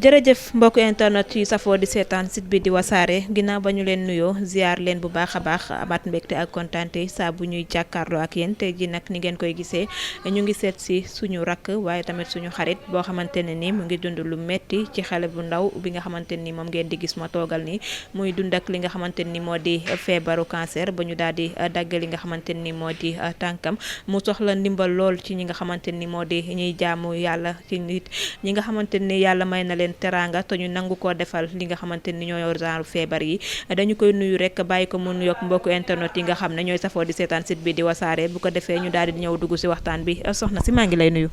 jërëjëf mbokk internet yi safoo di seetaan site bi di wasaare ginnaaw ba ñu leen nuyoo ziar leen bu baax a baax abaat mbégte ak kontaante saa bu ñuy jàkkaarloo ak yéen tey ji nag ni ngeen koy gisee ñu ngi seet si suñu rakk waaye tamit suñu xarit boo xamante ne ni mu ngi dund lu metti ci xale bu ndaw bi nga xamante ni moom ngeen di gis ma toogal ni muy dund ak li nga xamante ni moo di feebaru cancer ba ñu daal di dagg li nga xamante ni moo di tànkam mu soxla ndimbal lool ci ñi nga xamante ni moo di ñuy jaamu yàlla ci nit ñi nga xamante ni yàlla may na leen teranga te ñu nangu koo defal li nga xamante ni ñoo yor genre feebar yi dañu koy nuyu rek bàyyi ko mu nuyoog mbokku internet yi nga xam ne ñooy safoo di seetaan site bi di wasaare bu ko defee ñu daal di ñëw dugg si waxtaan bi soxna si maa ngi lay nuyu.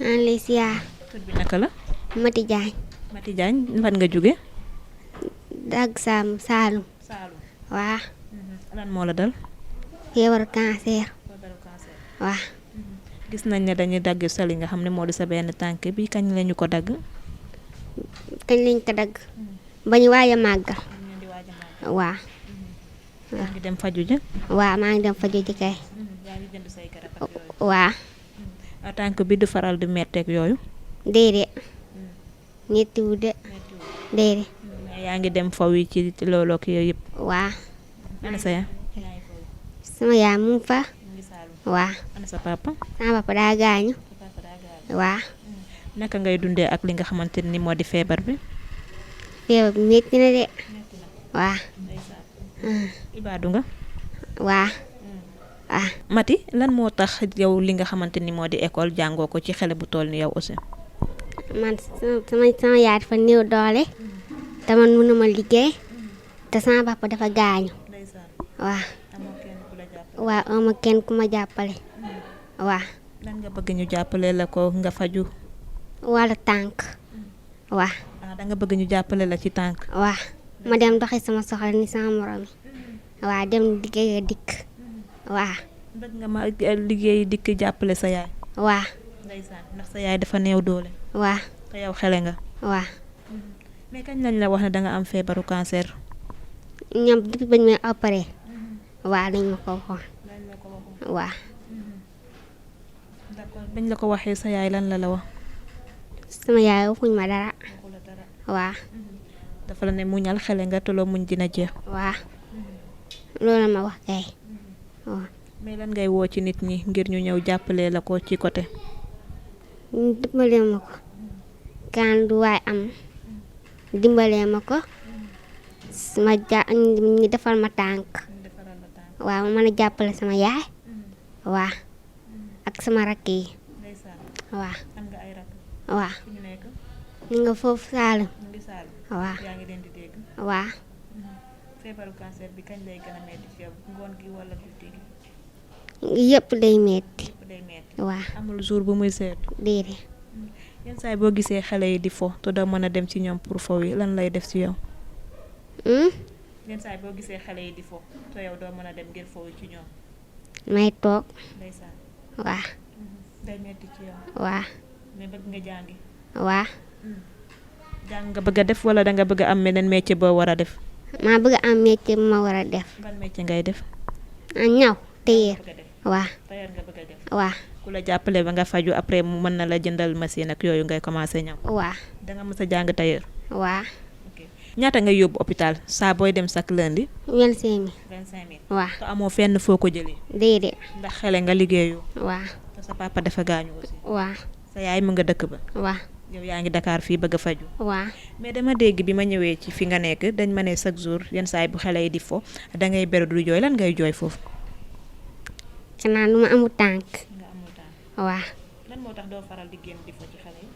maa ngi lay siyaar. tur bi naka la. Mati Diagne. Mati Diagne fan nga jóge. Dag Saalum. Saalum. waa. lan moo la dal. feebaru cancer. waa. gis nañ ne dañuy dagg sa li nga xam ne moo di sa benn tànk bi kañ lañu ko dagg. kañ lañ ko dagg. ba ñu waaj a màggal. waa. yaa ngi dem faju ja. waa maa ngi dem faju ji kay. yaa ngi jënd say garab ak yooyu. waa. tànk bi du faral di metteeg yooyu. déedéet. ñettiwu de. déedéet. yaa ngi dem faw yi ci loolu ak yooyu yëpp. waa. ana sa yaa. sama yaay mu ngi fa. waa. ana sa papa. sama papa daa gaañu. waa. naka ngay dundee ak li nga xamante ni moo di feebar bi. feebar bi metti na de. waa. ibaadu nga. waa. ah. Mati lan moo tax yow li nga xamante ni moo di école jàngoo ko ci xale bu toll ni yow aussi. man sama yaay dafa néew doole. te man mënuma liggéey. te sama papa dafa gaañu. waa. waa ama kenn ku ma jàppale. waa. lan nga bëgg ñu jàppale la ko nga faju. wala tànk. waa. da nga bëgg ñu jàppale la ci tànk. waa ma dem doxi sama soxla ni sama morom yi. waa dem liggéey dikk. waa. bëgg nga ma liggéey dikk jàppale sa yaay. waa. ndeysaan ndax sa yaay dafa néew doole. waa. te yow xele nga. waa. mais kañ lañ la wax ne da nga am feebaru cancer. ñoom depuis bañ may opéré. waa dañ ma ko waxoon. waa. d'accord bañ la ko waxee sa yaay lan la wax. sama yaay waxuñ ma dara. waa. dafa la ne muñal xele nga te loo muñ dina jeex. waa. loolu ma wax kay. waaw. mais lan ngay woo ci nit ñi ngir ñu ñëw jàppale la ko ci côté. dimbalee ma ko. kan du waay am. dimbalee ma ko. ma ñu defal ma tànk. waaw ma mën a jàppale sama yaay. waa. ak sama rakk yi. waa. waa. ñu nga foofu Saalum. waa. waa. feebaru cancer bi kañ lay gën a metti ci yow ngoon gi wala guddi gi. yëpp day metti. waa. amul jour bu muy seet. déedéet. yenn saa yi boo gisee xale yi di fo te doo mën a dem ci ñoom pour fo yi lan lay def ci yow. yenn saa yi boo gisee xale yi di fo te yow doo mën a dem ngir fo ci ñoom. may toog. ndeysaan. waa. day metti ci yow. waa. mais bëgg nga jàngi. waa. jàng nga bëgg a def wala da nga bëgg a am meneen métier boo war a def. maa bëgg am métier bu ma war a def. ban métier ngay def. ñaw téyeer. waa. tailleur nga bëgg a def. waa. ku la jàppale ba nga faju après mu mën na la jëndal machine ak yooyu ngay commencé ñaw. waa. da nga mës a jàng tailleur. waa. ñaata ngay yóbbu hôpital saa booy dem chaque lundi. 25 000. 25 000. waa. te amoo fenn foo ko jëlee. déedéet. ndax xele nga liggéeyu. waa. te sa papa dafa gaañu aussi. waa. sa yaay mu nga dëkk ba. waa. yow yaa ngi Dakar fii bëgg a faju. waa. mais dama dégg bi ma ñëwee ci fi nga nekk dañ ma ne chaque jour yenn saa yi bu xale yi di fo da ngay beru du jooy lan ngay jooy foofu. xanaa lu ma amul tànk. nga amul tànk. waa. lan moo tax doo faral di génn di fo ci xale yi.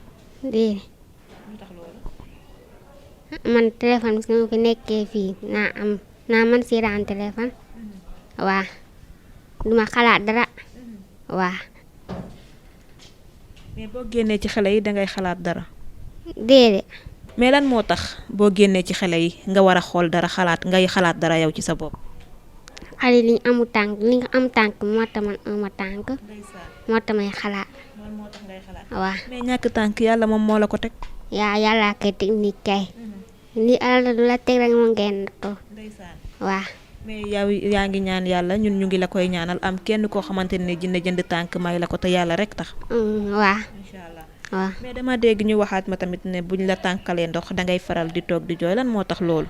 déedéet. lu tax loolu. man téléphone bi su ma fi nekkee fii naa man seetaan téléphone. waa. duma xalaat dara. waa. mais boo génnee ci xale yi dangay xalaat dara. déedéet. mais lan moo tax boo génnee ci xale yi nga war a xool dara xalaat ngay xalaat dara yow ci sa bopp. xale li ñu amul tànk li nga am tànk moo tax man ama tànk. moo tax may xalaat. moo tax ngay xalaat. waa. mais ñàkk tànk yàlla moom moo la ko teg. yàlla kay technique kay. li àlla du la teg rek moo ngeen nattoo. waa. mais yow yaa ngi ñaan yàlla ñun ñu ngi la koy ñaanal am kenn koo xamante ne dina jënd tànk may la ko te yàlla rek tax. waa. incha allah waaw. mais dama dégg ñu waxaat ma tamit ne buñ la tànkalee ndox dangay faral di toog di jooy lan moo tax loolu.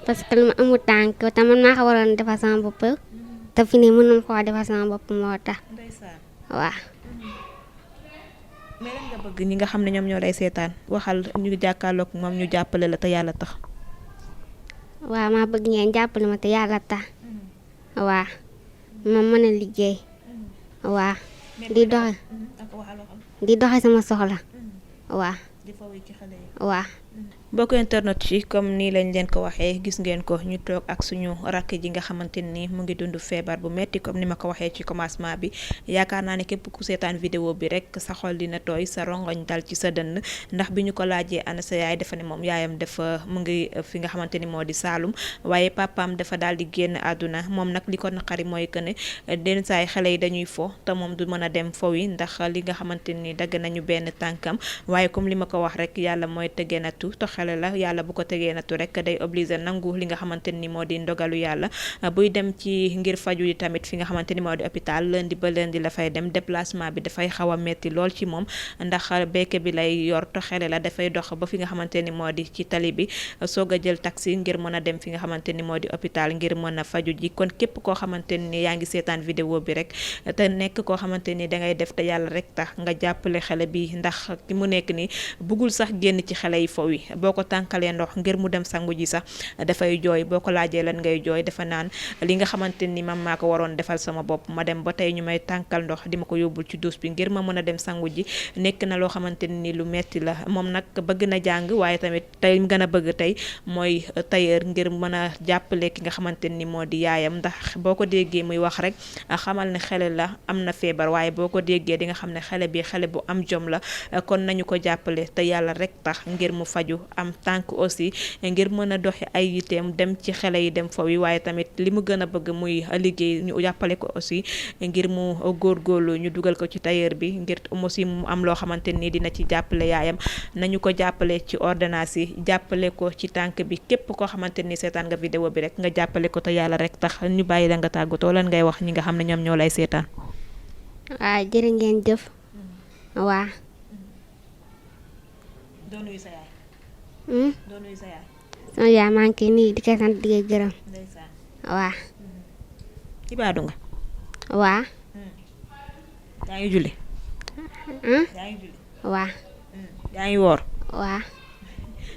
parce que lu ma amul tànk te man maa ko waroon defar sama bopp te fi ne mënum koo defar sama bopp moo tax waaw. mais lan nga bëgg ñi nga xam ne ñoom ñoo lay seetaan waxal ñu jàkkaarloog moom ñu jàppale la te yàlla tax. waaw maa bëgg ngeen jàppale ma te yàlla tax waaw ma mën a liggéey waaw di doxe sama soxla waaw waaw. mbokk internet yi comme nii lañ leen ko waxee gis ngeen ko ñu toog ak suñu rakk ji nga xamante ni mu ngi dund feebar bu metti comme ni ma ko waxee ci commencement bi yaakaar naa ne képp ku seetaan vidéo bi rek sa xol dina tooy sa rongoñ dal ci sa dënn ndax bi ñu ko laajee ana sa yaay dafa ne moom yaayam dafa mu ngi fi nga xamante ni moo di Saalum waaye papaam dafa daal di génn àdduna moom nag li ko naqari mooy que ne den saay xale yi dañuy fo te moom du mën a dem fo wi ndax li nga xamante ni dagg nañu benn tànkam waaye comme li ma ko wax rek yàlla mooy tëggee nattu te xale la yàlla bu ko tegee nattu rek day obligé nangu li nga xamante ni moo di ndogalu yàlla buy dem ci ngir faju yi tamit fi nga xamante ni moo di hôpital lundi ba lundi la fay dem déplacement bi dafay xaw a metti lool ci moom ndax béykat bi lay yor te xale la dafay dox ba fi nga xamante ni moo di ci tali bi soog a jël taxi ngir mën a dem fi nga xamante ni moo di hôpital ngir mën a faju ji kon képp koo xamante ni yaa ngi seetaan vidéo bi rek te nekk koo xamante ni dangay def te yàlla rek tax nga jàppale xale bi ndax ki mu nekk ni bëggul sax génn ci xale yi fo wi boo ko tànkalee ndox ngir mu dem sangu ji sax dafay jooy boo ko laajee lan ngay jooy dafa naan li nga xamante ni man maa ko waroon defal sama bopp ma dem ba tey ñu may tànkal ndox di ma ko yóbbul ci douche bi ngir ma mën a dem sangu ji nekk na loo xamante ni lu metti la moom nag bëgg na jàng waaye tamit tey gën a bëgg tey mooy tailleur ngir mën a jàppale ki nga xamante ni moo di yaayam ndax boo ko déggee muy wax rek xamal ne xale la am na feebar waaye boo ko déggee di nga xam ne xale bi xale bu am jom la kon nañu ko jàppale te yàlla rek tax ngir mu faju am tànk aussi ngir mën a doxi ay yiteem dem ci xale yi dem faw yi waaye tamit li mu gën a bëgg muy liggéey ñu jàppale ko aussi ngir mu góorgóorlu ñu dugal ko ci tailleur bi ngir aussi mu am loo xamante ni dina ci jàppale yaayam nañu ko jàppale ci ordonnance yi jàppale ko ci tànk bi képp koo xamante ni seetaan nga vidéo bi rek nga jàppale ko te yàlla rek tax ñu bàyyi la nga tàggatoo lan ngay wax ñi nga xam ne ñoom ñoo lay seetaan. waaw jërë ngeen jëf waa. doo nuyu sa yaay. doo nuyu sa yaay. sama yaay maa ngi koy nuyu di ko sant di ko gërëm. ndeysaan. waa. ibaadu nga. waa. yaa ngi julli. yaa ngi julli. waa. yaa ngi woor. waa.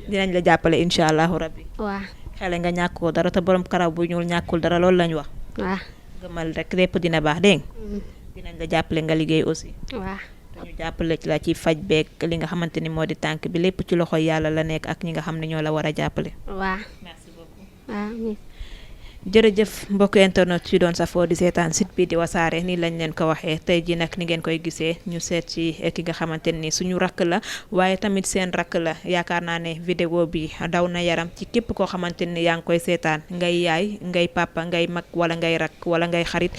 dinañ la jàppale incha allahu rabbi. waa. xale nga ñàkkoo dara te borom karaw bu ñuul ñàkkul dara loolu lañ wax. waa. gëmal rek lépp dina baax dégg nga. dinañ la jàppale nga liggéey aussi. waa. ñu jàppale ci la ci faj beeg li nga xamante ni moo di tànk bi lépp ci loxo yàlla la nekk ak ñi nga xam ne ñoo la war a jàppale. waa. merci beaucoup. waa. jërëjëf mbokk internet ci doon safoo di seetaan site bi di wasaare nii lañ leen ko waxee tey ji nag ni ngeen koy gisee ñu seet ci ki nga xamante ni suñu rakk la waaye tamit seen rakk la yaakaar naa ne vidéo bi daw na yaram ci képp koo xamante ni yaa ngi koy seetaan ngay yaay ngay papa ngay mag wala ngay rakk wala ngay xarit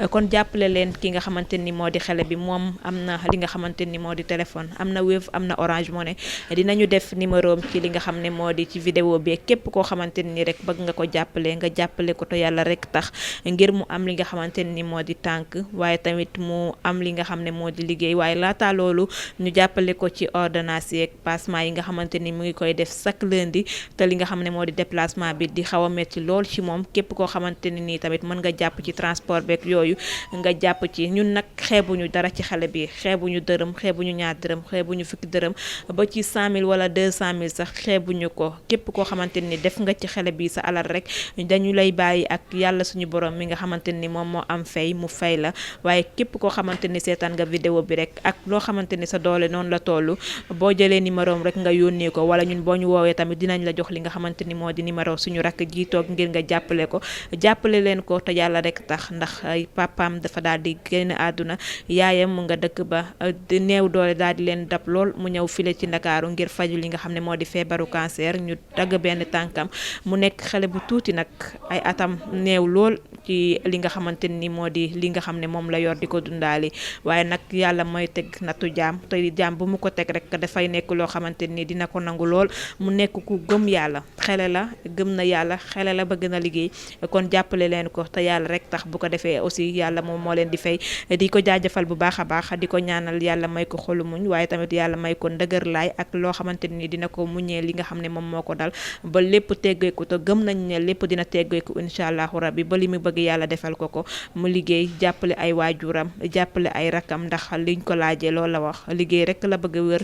kon jàppale leen ki nga xamante ni moo di xale bi moom am na li nga xamante ni moo di téléphone am na Wave am na Orange Money dinañu def numéro am ci li nga xam ne moo di ci vidéo bi képp koo xamante ni rek bëgg nga ko jàppale nga jàppale ko te yàlla rek tax ngir mu am li nga xamante ni moo di tànk waaye tamit mu am li nga xam ne moo di liggéey waaye laata loolu ñu jàppale ko ci ordonnance yeeg passement yi nga xamante ni mu ngi koy def chaque lundi te li nga xam ne moo di déplacement bi di xaw a metti lool ci moom képp koo xamante ni nii tamit mën nga jàpp ci transport beeg yooyu nga jàpp ci ñun nag xeebuñu dara ci xale bi xeebuñu dërëm xeebuñu ñaar dërëm xeebuñu fukki dërëm ba ci 100 000 wala 200 000 sax xeebuñu ko képp koo xamante ni def nga ci xale bi sa alal rek dañu lay bàyyi ak yàlla suñu borom mi nga xamante ni moom moo am fay mu fay la waaye képp koo xamante ni seetaan nga vidéo bi rek ak loo xamante ni sa doole noonu la toll boo jëlee numéro rek nga yónnee ko wala ñun boo ñu woowee tamit dinañ la jox li nga xamante ni moo di numéro suñu rakk ji toog ngir nga jàppale ko jàppale leen ko te yàlla rek tax ndax papaam dafa daal di génn àdduna yaayam mu nga dëkk ba néew doole daal di leen dab lool mu ñëw file ci Ndakaaru ngir faju li nga xam ne moo di feebaru cancer ñu dagg benn tànkam mu nekk xale bu tuuti nag ay atam atam néew lool ci li nga xamante ni moo di li nga xam ne moom la yor di ko dundaali waaye nag yàlla mooy teg nattu jaam te jaam bu mu ko teg rek dafay nekk loo xamante ni dina ko nangu lool mu nekk ku gëm yàlla xele la gëm na yàlla xele la bëgg na liggéey kon jàppale leen ko te yàlla rek tax bu ko defee aussi yàlla moom moo leen di fay di ko jaajëfal bu baax a baax di ko ñaanal yàlla may ko xolu muñ waaye tamit yàlla may ko ndëgër laay ak loo xamante ni dina ko muñee li nga xam ne moom moo ko dal ba lépp teggeeku te gëm nañ ne lépp dina teggeeku incha allahu rabbi ba li mu bëgg yàlla defal ko mu liggéey jàppale ay waajuram jàppale ay rakam ndax liñ ko laajee loolu la wax liggéey rek la bëgg a wër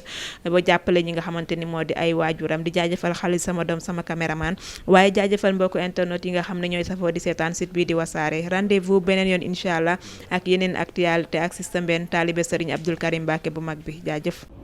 ba jàppale ñi nga xamante ni moo di ay waajuram di jaajëfal xaalis sama doom sama caméraman waaye jaajëfal mbokku internet yi nga xam ne ñooy safoo di seetaan site bii di wasaare rendez-vous beneen yoon incha allah ak yeneen actualité ak système benn taalibe Serigne Abdou Karim Mbacké bu mag bi jaajëf